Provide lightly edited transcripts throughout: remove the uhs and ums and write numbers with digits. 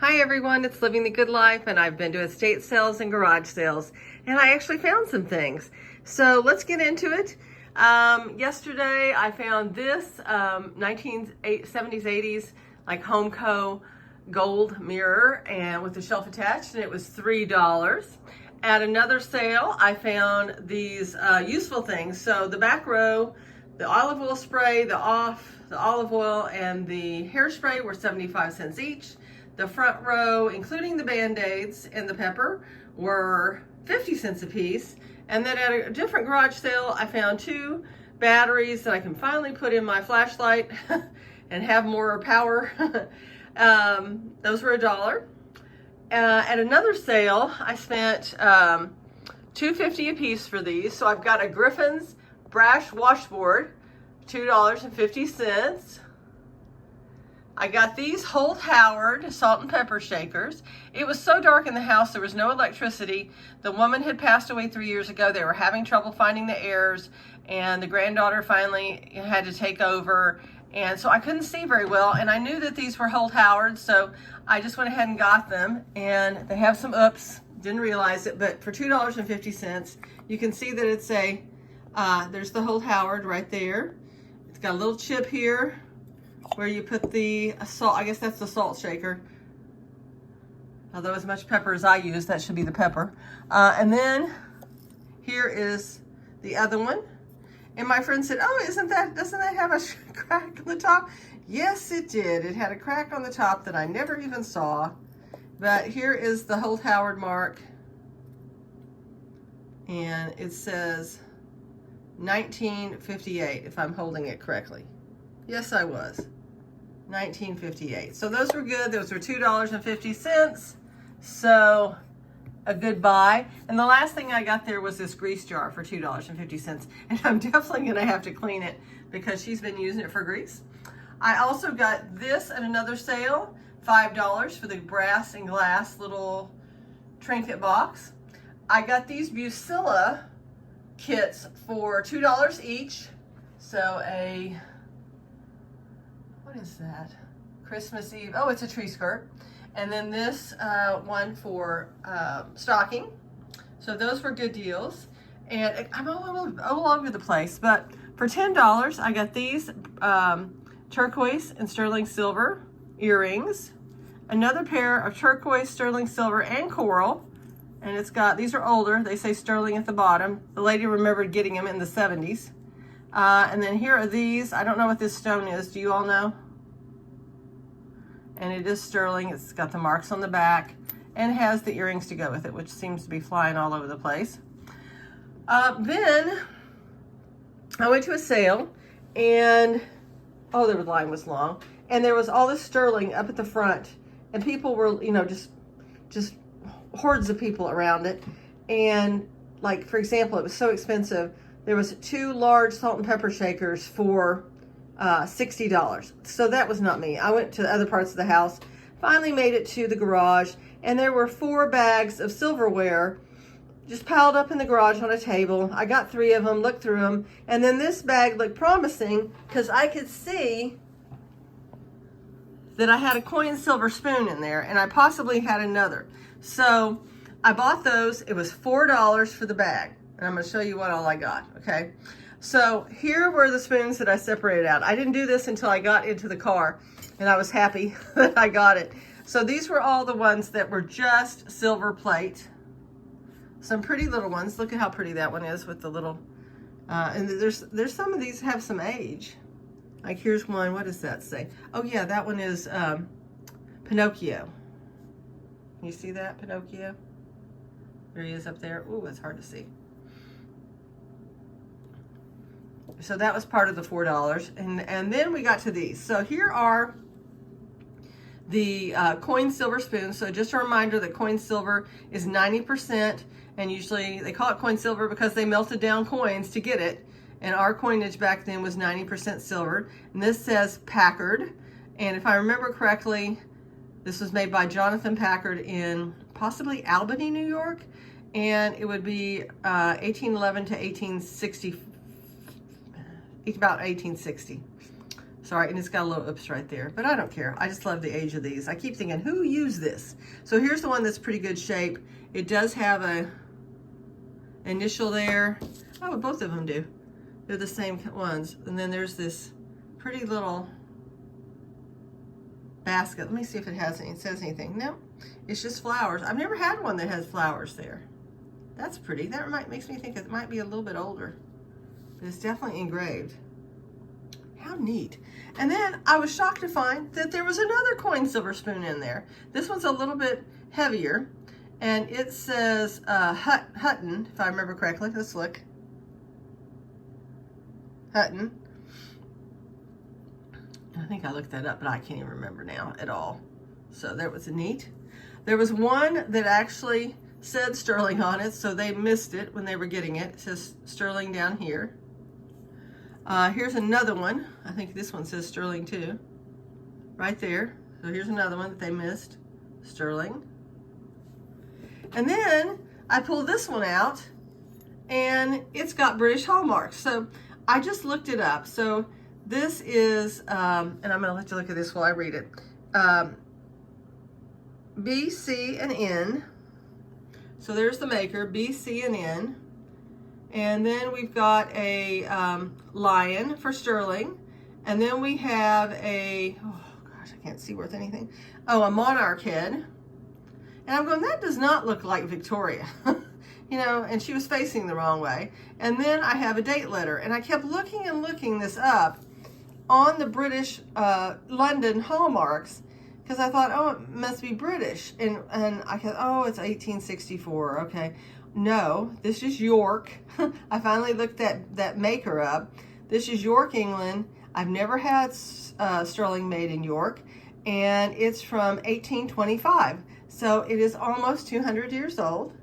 Hi everyone, it's Living the Good Life, and I've been to estate sales and garage sales, and I actually found some things. So let's get into it. Yesterday I found this 1970s, 80s like Homeco gold mirror and with the shelf attached, and it was $3. At another sale I found these useful things. So the back row, the olive oil spray, the olive oil and the hairspray were 75 cents each. The front row, including the Band-Aids and the pepper, were 50 cents a piece. And then at a different garage sale, I found 2 batteries that I can finally put in my flashlight and have more power. Those were $1. At another sale, I spent $2.50 a piece for these. So I've got a Griffin's brass washboard, $2.50. I got these Holt salt and pepper shakers. It was so dark in the house, there was no electricity. The woman had passed away 3 years ago. They were having trouble finding the heirs, and the granddaughter finally had to take over. And so I couldn't see very well, and I knew that these were Holt, so I just went ahead and got them. And they have some oops, didn't realize it, but for $2.50, you can see that it's there's the Holt right there. It's got a little chip here where you put the salt. I guess that's the salt shaker. Although as much pepper as I use, that should be the pepper. And then here is the other one. And my friend said, oh, doesn't that have a crack on the top? Yes, it did. It had a crack on the top that I never even saw. But here is the Holt mark. And it says 1958, if I'm holding it correctly. Yes, I was. 1958. So those were good. Those were $2.50. So a good buy. And the last thing I got there was this grease jar for $2.50. And I'm definitely going to have to clean it because she's been using it for grease. I also got this at another sale, $5 for the brass and glass little trinket box. I got these Bucilla kits for $2 each. So what is that? Christmas Eve. Oh, it's a tree skirt. And then this one for stocking. So those were good deals. And I'm all over the place. But for $10, I got these turquoise and sterling silver earrings. Another pair of turquoise, sterling silver, and coral. And it's got, these are older. They say sterling at the bottom. The lady remembered getting them in the 70s. And then here are these. I don't know what this stone is. Do you all know? And it is sterling. It's got the marks on the back and has the earrings to go with it, which seems to be flying all over the place. Then I went to a sale, and oh, the line was long, and there was all this sterling up at the front, and people were, just hordes of people around it. And like, for example, it was so expensive. There was 2 large salt and pepper shakers for $60. So that was not me. I went to other parts of the house, finally made it to the garage, and there were 4 bags of silverware just piled up in the garage on a table. I got 3 of them, looked through them, and then this bag looked promising because I could see that I had a coin silver spoon in there, and I possibly had another. So I bought those. It was $4 for the bag. And I'm going to show you what all I got, okay? So here were the spoons that I separated out. I didn't do this until I got into the car, and I was happy that I got it. So these were all the ones that were just silver plate. Some pretty little ones. Look at how pretty that one is with the little, and there's some of these have some age. Like here's one, what does that say? Oh yeah, that one is Pinocchio. You see that, Pinocchio? There he is up there. Ooh, it's hard to see. So that was part of the $4. And then we got to these. So here are the coin silver spoons. So just a reminder that coin silver is 90%. And usually they call it coin silver because they melted down coins to get it. And our coinage back then was 90% silver. And this says Packard. And if I remember correctly, this was made by Jonathan Packard in possibly Albany, New York. And it would be 1811 to 1860. About 1860. Sorry, and it's got a little oops right there, but I don't care. I just love the age of these. I keep thinking, who used this? So here's the one that's pretty good shape. It does have a initial there. Oh, both of them do. They're the same ones. And then there's this pretty little basket. Let me see if it says anything. No, it's just flowers. I've never had one that has flowers there. That's pretty. That makes me think it might be a little bit older, but it's definitely engraved. How neat. And then I was shocked to find that there was another coin silver spoon in there. This one's a little bit heavier, and it says Hutton, if I remember correctly. Let's look. Hutton. I think I looked that up, but I can't even remember now at all. So that was neat. There was one that actually said sterling on it, so they missed it when they were getting it. It says sterling down here. Here's another one. I think this one says sterling too, right there. So here's another one that they missed, sterling. And then I pulled this one out, and it's got British hallmarks. So I just looked it up. So this is, and I'm going to let you look at this while I read it. B, C, and N. So there's the maker, B, C, and N. And then we've got a lion for sterling. And then we have a, oh gosh, I can't see worth anything. Oh, a monarch head. And I'm going, that does not look like Victoria. You know, and she was facing the wrong way. And then I have a date letter. And I kept looking and looking this up on the British London hallmarks, because I thought, oh, it must be British. And I thought, oh, it's 1864. Okay. No, this is York. I finally looked that maker up. This is York, England. I've never had sterling made in York, and it's from 1825. So it is almost 200 years old,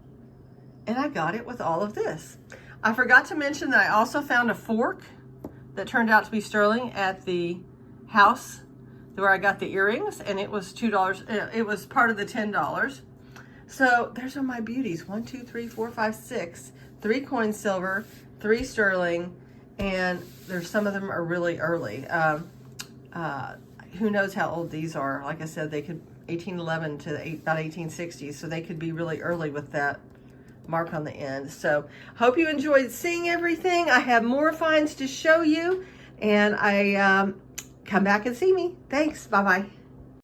and I got it with all of this. I forgot to mention that I also found a fork that turned out to be sterling at the house where I got the earrings, and it was $2. It was part of the $10. So there's all my beauties. 1, 2, 3, 4, 5, 6. 3 coin silver, 3 sterling, and there's some of them are really early. Who knows how old these are? Like I said, they could 1811 to about 1860, so they could be really early with that mark on the end. So hope you enjoyed seeing everything. I have more finds to show you, and come back and see me. Thanks. Bye-bye.